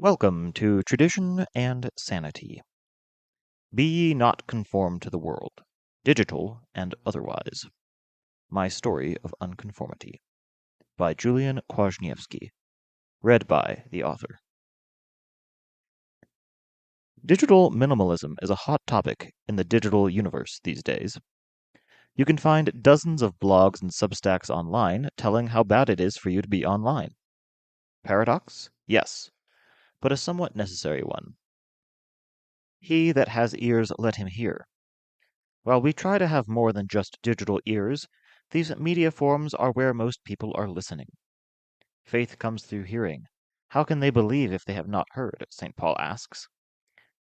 Welcome to Tradition and Sanity. Be ye not conformed to the world, digital and otherwise. My Story of Unconformity by Julian Kwasniewski. Read by the author. Digital minimalism is a hot topic in the digital universe these days. You can find dozens of blogs and substacks online telling how bad it is for you to be online. Paradox? Yes, but a somewhat necessary one. He that has ears, let him hear. While we try to have more than just digital ears, these media forms are where most people are listening. Faith comes through hearing. How can they believe if they have not heard? St. Paul asks.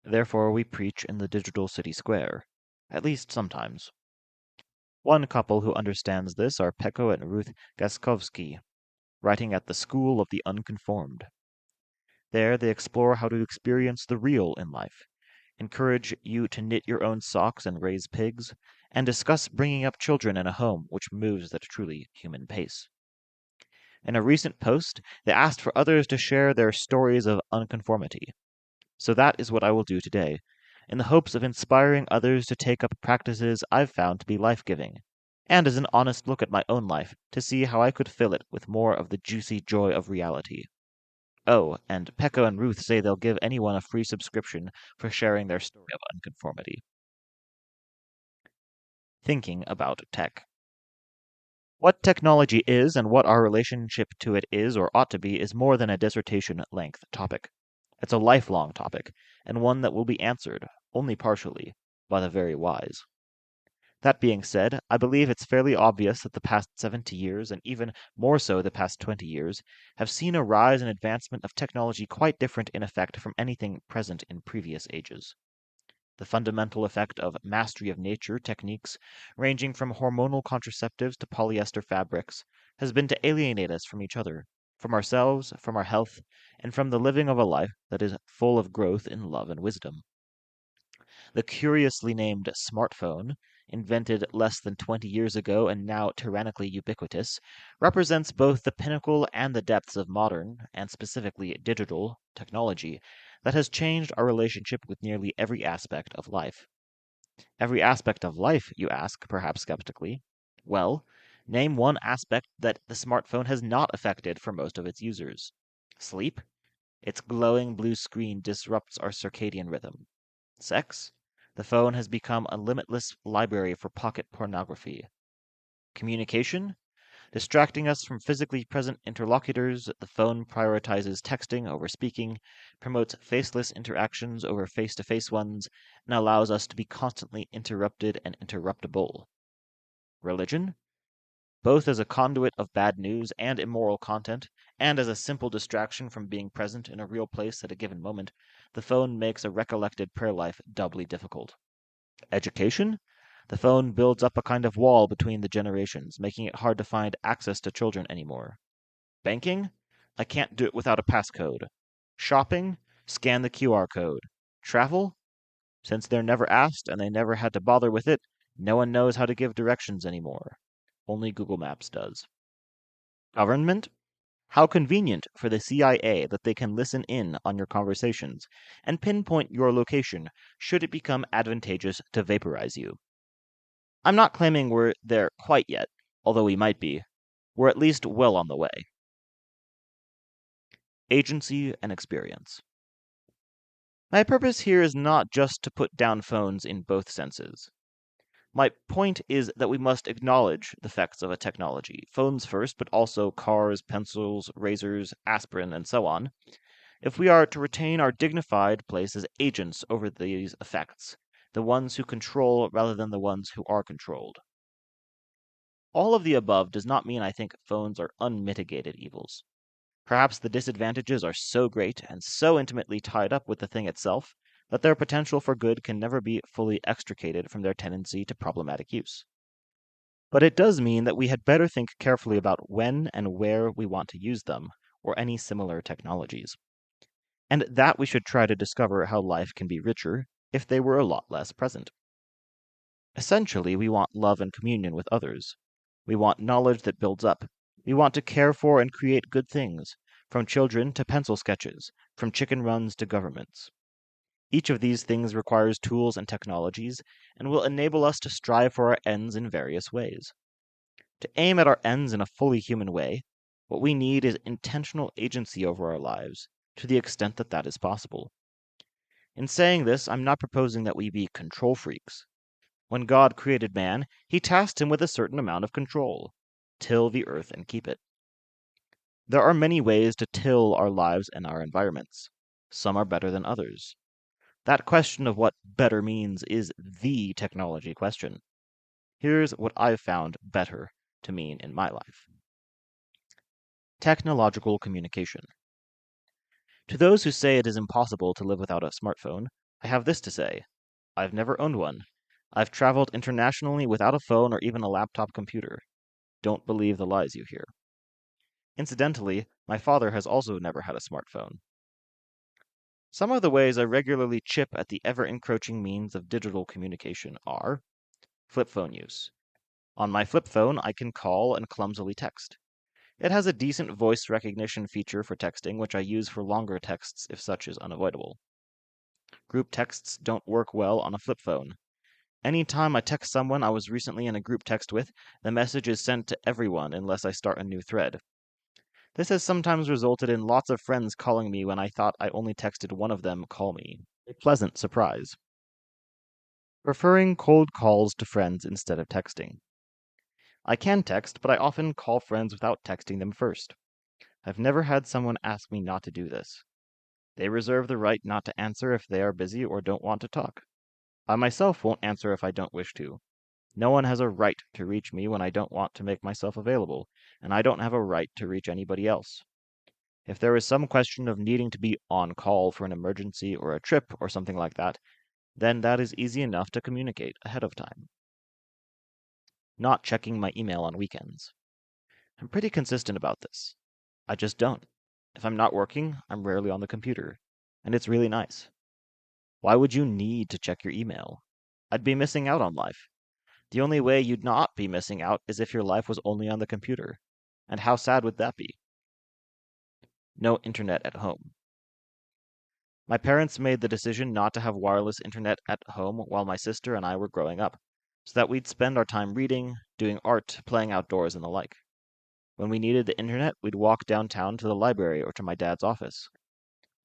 Therefore we preach in the digital city square, at least sometimes. One couple who understands this are Peko and Ruth Gaskovsky, writing at the School of the Unconformed. There they explore how to experience the real in life, encourage you to knit your own socks and raise pigs, and discuss bringing up children in a home which moves at a truly human pace. In a recent post, they asked for others to share their stories of unconformity. So that is what I will do today, in the hopes of inspiring others to take up practices I've found to be life-giving, and as an honest look at my own life to see how I could fill it with more of the juicy joy of reality. Oh, and Pekka and Ruth say they'll give anyone a free subscription for sharing their story of unconformity. Thinking about tech. What technology is and what our relationship to it is or ought to be is more than a dissertation-length topic. It's a lifelong topic, and one that will be answered, only partially, by the very wise. That being said, I believe it's fairly obvious that the past 70 years, and even more so the past 20 years, have seen a rise and advancement of technology quite different in effect from anything present in previous ages. The fundamental effect of mastery of nature techniques, ranging from hormonal contraceptives to polyester fabrics, has been to alienate us from each other, from ourselves, from our health, and from the living of a life that is full of growth in love and wisdom. The curiously named smartphone, invented less than 20 years ago and now tyrannically ubiquitous, represents both the pinnacle and the depths of modern, and specifically digital, technology that has changed our relationship with nearly every aspect of life. Every aspect of life, you ask, perhaps skeptically. Well, name one aspect that the smartphone has not affected for most of its users. Sleep? Its glowing blue screen disrupts our circadian rhythm. Sex? The phone has become a limitless library for pocket pornography. Communication? Distracting us from physically present interlocutors, the phone prioritizes texting over speaking, promotes faceless interactions over face-to-face ones, and allows us to be constantly interrupted and interruptible. Religion? Both as a conduit of bad news and immoral content, and as a simple distraction from being present in a real place at a given moment, the phone makes a recollected prayer life doubly difficult. Education? The phone builds up a kind of wall between the generations, making it hard to find access to children anymore. Banking? I can't do it without a passcode. Shopping? Scan the QR code. Travel? Since they're never asked and they never had to bother with it, no one knows how to give directions anymore. Only Google Maps does. Government? How convenient for the CIA that they can listen in on your conversations and pinpoint your location should it become advantageous to vaporize you. I'm not claiming we're there quite yet, although we might be. We're at least well on the way. Agency and experience. My purpose here is not just to put down phones in both senses. My point is that we must acknowledge the effects of a technology, phones first, but also cars, pencils, razors, aspirin, and so on, if we are to retain our dignified place as agents over these effects, the ones who control rather than the ones who are controlled. All of the above does not mean I think phones are unmitigated evils. Perhaps the disadvantages are so great and so intimately tied up with the thing itself that their potential for good can never be fully extricated from their tendency to problematic use. But it does mean that we had better think carefully about when and where we want to use them, or any similar technologies. And that we should try to discover how life can be richer if they were a lot less present. Essentially, we want love and communion with others. We want knowledge that builds up. We want to care for and create good things, from children to pencil sketches, from chicken runs to governments. Each of these things requires tools and technologies and will enable us to strive for our ends in various ways. To aim at our ends in a fully human way, what we need is intentional agency over our lives, to the extent that that is possible. In saying this, I'm not proposing that we be control freaks. When God created man, he tasked him with a certain amount of control. Till the earth and keep it. There are many ways to till our lives and our environments. Some are better than others. That question of what better means is the technology question. Here's what I've found better to mean in my life. Technological communication. To those who say it is impossible to live without a smartphone, I have this to say. I've never owned one. I've traveled internationally without a phone or even a laptop computer. Don't believe the lies you hear. Incidentally, my father has also never had a smartphone. Some of the ways I regularly chip at the ever-encroaching means of digital communication are flip phone use. On my flip phone, I can call and clumsily text. It has a decent voice recognition feature for texting, which I use for longer texts if such is unavoidable. Group texts don't work well on a flip phone. Any time I text someone I was recently in a group text with, the message is sent to everyone unless I start a new thread. This has sometimes resulted in lots of friends calling me when I thought I only texted one of them call me. A pleasant surprise. Preferring cold calls to friends instead of texting. I can text, but I often call friends without texting them first. I've never had someone ask me not to do this. They reserve the right not to answer if they are busy or don't want to talk. I myself won't answer if I don't wish to. No one has a right to reach me when I don't want to make myself available, and I don't have a right to reach anybody else. If there is some question of needing to be on call for an emergency or a trip or something like that, then that is easy enough to communicate ahead of time. Not checking my email on weekends. I'm pretty consistent about this. I just don't. If I'm not working, I'm rarely on the computer, and it's really nice. Why would you need to check your email? I'd be missing out on life. The only way you'd not be missing out is if your life was only on the computer. And how sad would that be? No internet at home. My parents made the decision not to have wireless internet at home while my sister and I were growing up, so that we'd spend our time reading, doing art, playing outdoors, and the like. When we needed the internet, we'd walk downtown to the library or to my dad's office.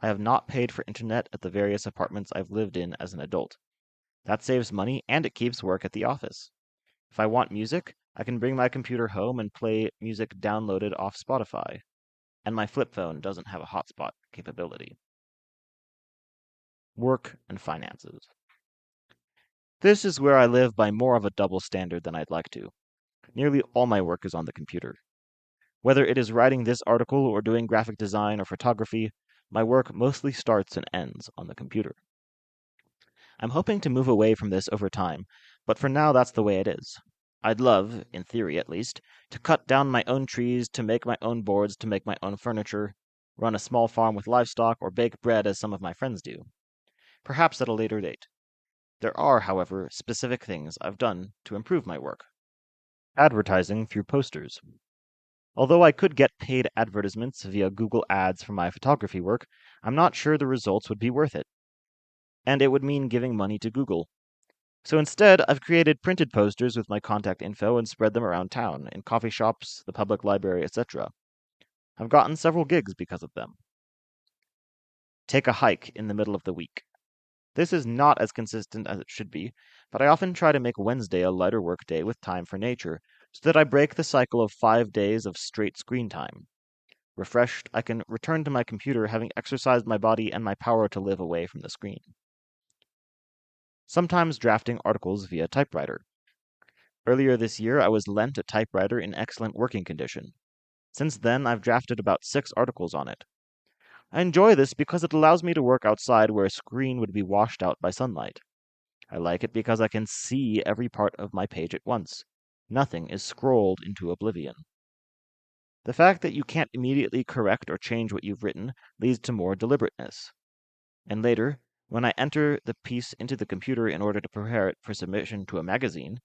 I have not paid for internet at the various apartments I've lived in as an adult. That saves money and it keeps work at the office. If I want music, I can bring my computer home and play music downloaded off Spotify. And my flip phone doesn't have a hotspot capability. Work and finances. This is where I live by more of a double standard than I'd like to. Nearly all my work is on the computer. Whether it is writing this article or doing graphic design or photography, my work mostly starts and ends on the computer. I'm hoping to move away from this over time, but for now that's the way it is. I'd love, in theory at least, to cut down my own trees, to make my own boards, to make my own furniture, run a small farm with livestock, or bake bread as some of my friends do. Perhaps at a later date. There are, however, specific things I've done to improve my work. Advertising through posters. Although I could get paid advertisements via Google Ads for my photography work, I'm not sure the results would be worth it. And it would mean giving money to Google. So instead, I've created printed posters with my contact info and spread them around town, in coffee shops, the public library, etc. I've gotten several gigs because of them. Take a hike in the middle of the week. This is not as consistent as it should be, but I often try to make Wednesday a lighter work day with time for nature, so that I break the cycle of 5 days of straight screen time. Refreshed, I can return to my computer having exercised my body and my power to live away from the screen. Sometimes drafting articles via typewriter. Earlier this year, I was lent a typewriter in excellent working condition. Since then, I've drafted about 6 articles on it. I enjoy this because it allows me to work outside where a screen would be washed out by sunlight. I like it because I can see every part of my page at once. Nothing is scrolled into oblivion. The fact that you can't immediately correct or change what you've written leads to more deliberateness. And later, when I enter the piece into the computer in order to prepare it for submission to a magazine,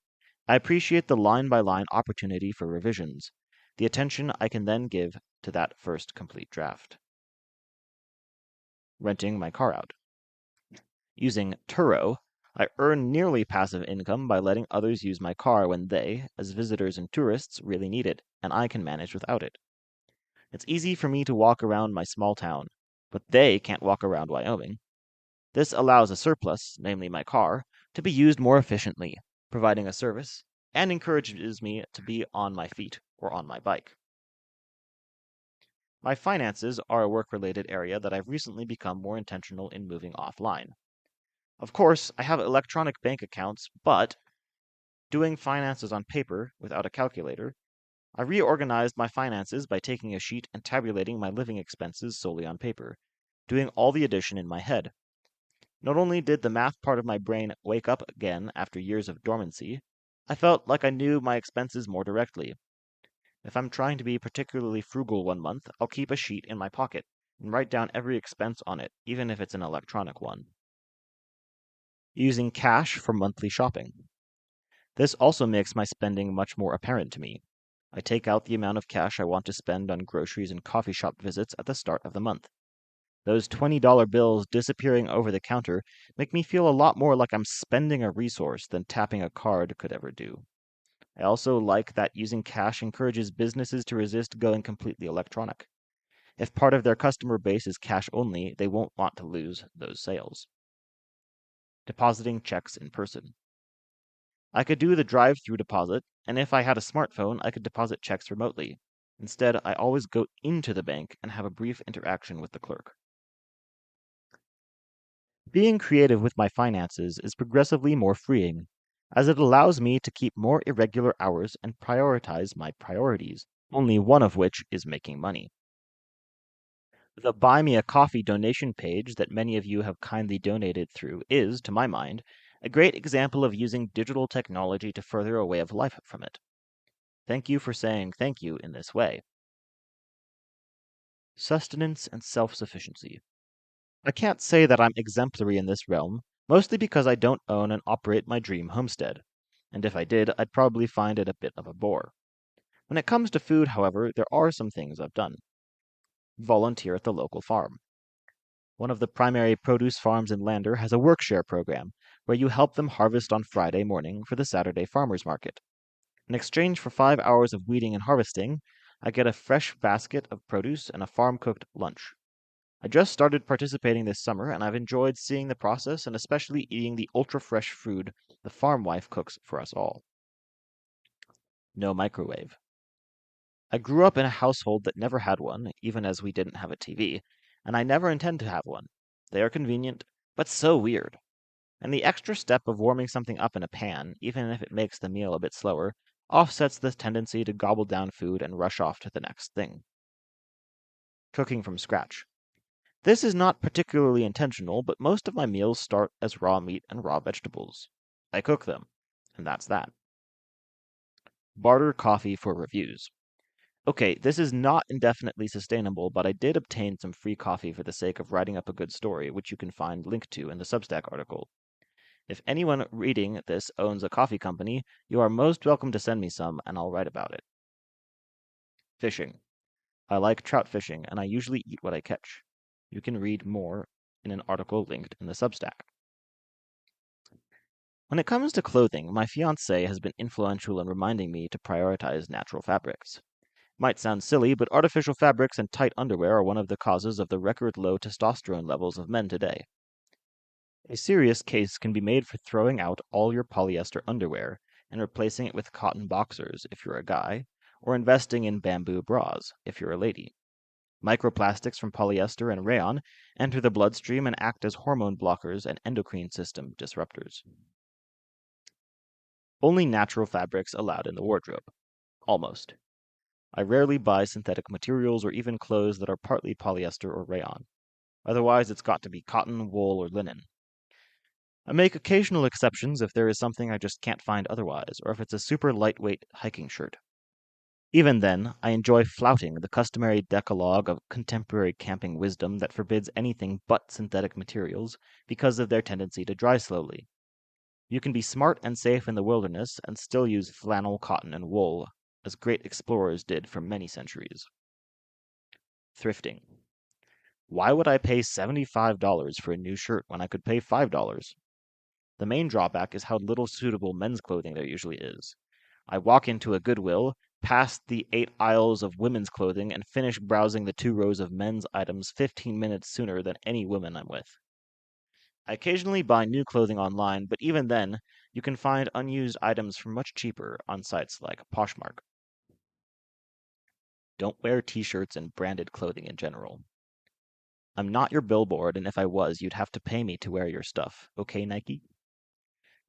I appreciate the line-by-line opportunity for revisions, the attention I can then give to that first complete draft. Renting my car out. Using Turo, I earn nearly passive income by letting others use my car when they, as visitors and tourists, really need it, and I can manage without it. It's easy for me to walk around my small town, but they can't walk around Wyoming. This allows a surplus, namely my car, to be used more efficiently, providing a service, and encourages me to be on my feet or on my bike. My finances are a work-related area that I've recently become more intentional in moving offline. Of course, I have electronic bank accounts, but doing finances on paper without a calculator, I reorganized my finances by taking a sheet and tabulating my living expenses solely on paper, doing all the addition in my head. Not only did the math part of my brain wake up again after years of dormancy, I felt like I knew my expenses more directly. If I'm trying to be particularly frugal one month, I'll keep a sheet in my pocket and write down every expense on it, even if it's an electronic one. Using cash for monthly shopping. This also makes my spending much more apparent to me. I take out the amount of cash I want to spend on groceries and coffee shop visits at the start of the month. Those $20 bills disappearing over the counter make me feel a lot more like I'm spending a resource than tapping a card could ever do. I also like that using cash encourages businesses to resist going completely electronic. If part of their customer base is cash only, they won't want to lose those sales. Depositing checks in person. I could do the drive-through deposit, and if I had a smartphone, I could deposit checks remotely. Instead, I always go into the bank and have a brief interaction with the clerk. Being creative with my finances is progressively more freeing, as it allows me to keep more irregular hours and prioritize my priorities, only one of which is making money. The Buy Me a Coffee donation page that many of you have kindly donated through is, to my mind, a great example of using digital technology to further a way of life from it. Thank you for saying thank you in this way. Sustenance and self-sufficiency. I can't say that I'm exemplary in this realm, mostly because I don't own and operate my dream homestead, and if I did, I'd probably find it a bit of a bore. When it comes to food, however, there are some things I've done. Volunteer at the local farm. One of the primary produce farms in Lander has a work-share program, where you help them harvest on Friday morning for the Saturday farmers market. In exchange for 5 hours of weeding and harvesting, I get a fresh basket of produce and a farm-cooked lunch. I just started participating this summer, and I've enjoyed seeing the process and especially eating the ultra-fresh food the farm wife cooks for us all. No microwave. I grew up in a household that never had one, even as we didn't have a TV, and I never intend to have one. They are convenient, but so weird. And the extra step of warming something up in a pan, even if it makes the meal a bit slower, offsets the tendency to gobble down food and rush off to the next thing. Cooking from scratch. This is not particularly intentional, but most of my meals start as raw meat and raw vegetables. I cook them, and that's that. Barter coffee for reviews. Okay, this is not indefinitely sustainable, but I did obtain some free coffee for the sake of writing up a good story, which you can find linked to in the Substack article. If anyone reading this owns a coffee company, you are most welcome to send me some, and I'll write about it. Fishing. I like trout fishing, and I usually eat what I catch. You can read more in an article linked in the Substack. When it comes to clothing, my fiancée has been influential in reminding me to prioritize natural fabrics. Might sound silly, but artificial fabrics and tight underwear are one of the causes of the record low testosterone levels of men today. A serious case can be made for throwing out all your polyester underwear and replacing it with cotton boxers if you're a guy, or investing in bamboo bras if you're a lady. Microplastics from polyester and rayon enter the bloodstream and act as hormone blockers and endocrine system disruptors. Only natural fabrics allowed in the wardrobe. Almost. I rarely buy synthetic materials or even clothes that are partly polyester or rayon. Otherwise, it's got to be cotton, wool, or linen. I make occasional exceptions if there is something I just can't find otherwise, or if it's a super lightweight hiking shirt. Even then, I enjoy flouting the customary decalogue of contemporary camping wisdom that forbids anything but synthetic materials because of their tendency to dry slowly. You can be smart and safe in the wilderness and still use flannel, cotton, and wool as great explorers did for many centuries. Thrifting. Why would I pay $75 for a new shirt when I could pay $5? The main drawback is how little suitable men's clothing there usually is. I walk into a Goodwill, past the 8 aisles of women's clothing, and finish browsing the 2 rows of men's items 15 minutes sooner than any woman I'm with. I occasionally buy new clothing online, but even then, you can find unused items for much cheaper on sites like Poshmark. Don't wear t-shirts and branded clothing in general. I'm not your billboard, and if I was, you'd have to pay me to wear your stuff. Okay, Nike?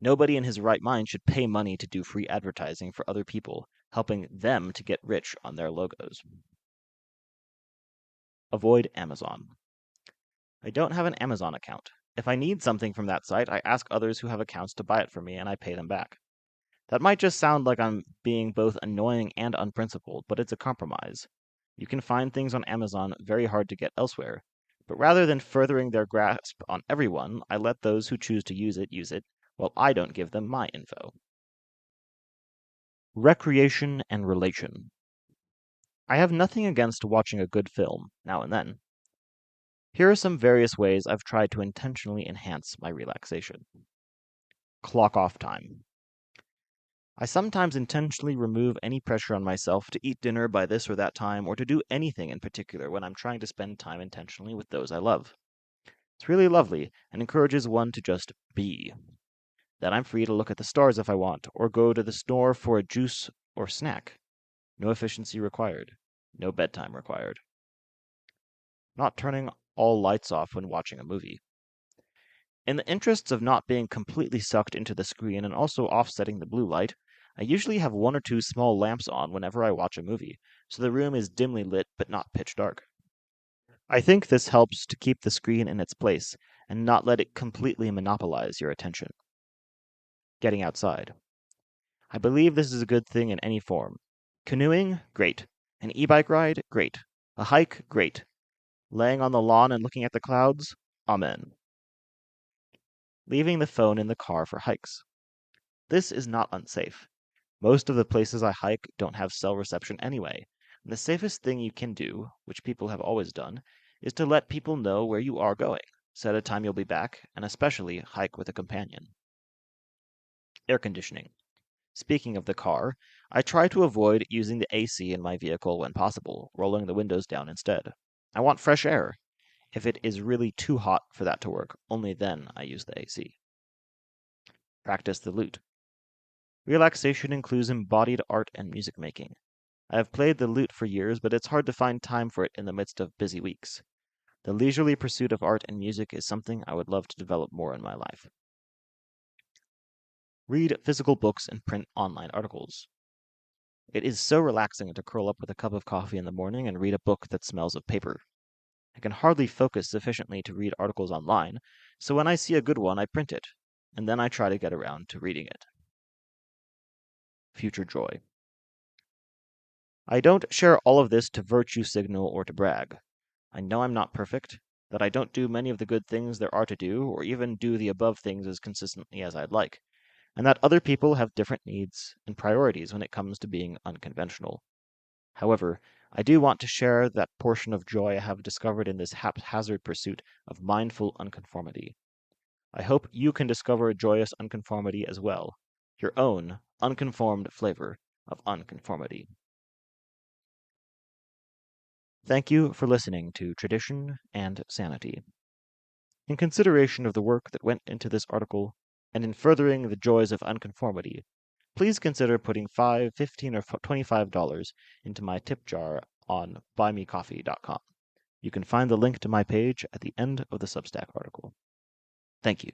Nobody in his right mind should pay money to do free advertising for other people, helping them to get rich on their logos. Avoid Amazon. I don't have an Amazon account. If I need something from that site, I ask others who have accounts to buy it for me and I pay them back. That might just sound like I'm being both annoying and unprincipled, but it's a compromise. You can find things on Amazon very hard to get elsewhere, but rather than furthering their grasp on everyone, I let those who choose to use it, while I don't give them my info. Recreation and relation. I have nothing against watching a good film, now and then. Here are some various ways I've tried to intentionally enhance my relaxation. Clock off time. I sometimes intentionally remove any pressure on myself to eat dinner by this or that time or to do anything in particular when I'm trying to spend time intentionally with those I love. It's really lovely and encourages one to just be. Then I'm free to look at the stars if I want, or go to the store for a juice or snack. No efficiency required. No bedtime required. Not turning all lights off when watching a movie. In the interests of not being completely sucked into the screen and also offsetting the blue light, I usually have 1 or 2 small lamps on whenever I watch a movie, so the room is dimly lit but not pitch dark. I think this helps to keep the screen in its place and not let it completely monopolize your attention. Getting outside. I believe this is a good thing in any form. Canoeing? Great. An e-bike ride? Great. A hike? Great. Laying on the lawn and looking at the clouds? Amen. Leaving the phone in the car for hikes. This is not unsafe. Most of the places I hike don't have cell reception anyway, and the safest thing you can do, which people have always done, is to let people know where you are going, set a time you'll be back, and especially hike with a companion. Air conditioning. Speaking of the car, I try to avoid using the AC in my vehicle when possible, rolling the windows down instead. I want fresh air. If it is really too hot for that to work, only then I use the AC. Practice the lute. Relaxation includes embodied art and music making. I have played the lute for years, but it's hard to find time for it in the midst of busy weeks. The leisurely pursuit of art and music is something I would love to develop more in my life. Read physical books and print online articles. It is so relaxing to curl up with a cup of coffee in the morning and read a book that smells of paper. I can hardly focus sufficiently to read articles online, so when I see a good one, I print it, and then I try to get around to reading it. Future joy. I don't share all of this to virtue signal or to brag. I know I'm not perfect, that I don't do many of the good things there are to do, or even do the above things as consistently as I'd like, and that other people have different needs and priorities when it comes to being unconventional. However, I do want to share that portion of joy I have discovered in this haphazard pursuit of mindful unconformity. I hope you can discover a joyous unconformity as well, your own unconformed flavor of unconformity. Thank you for listening to Tradition and Sanity. In consideration of the work that went into this article, and in furthering the joys of unconformity, please consider putting $5, $15, or $25 into my tip jar on buymecoffee.com. You can find the link to my page at the end of the Substack article. Thank you.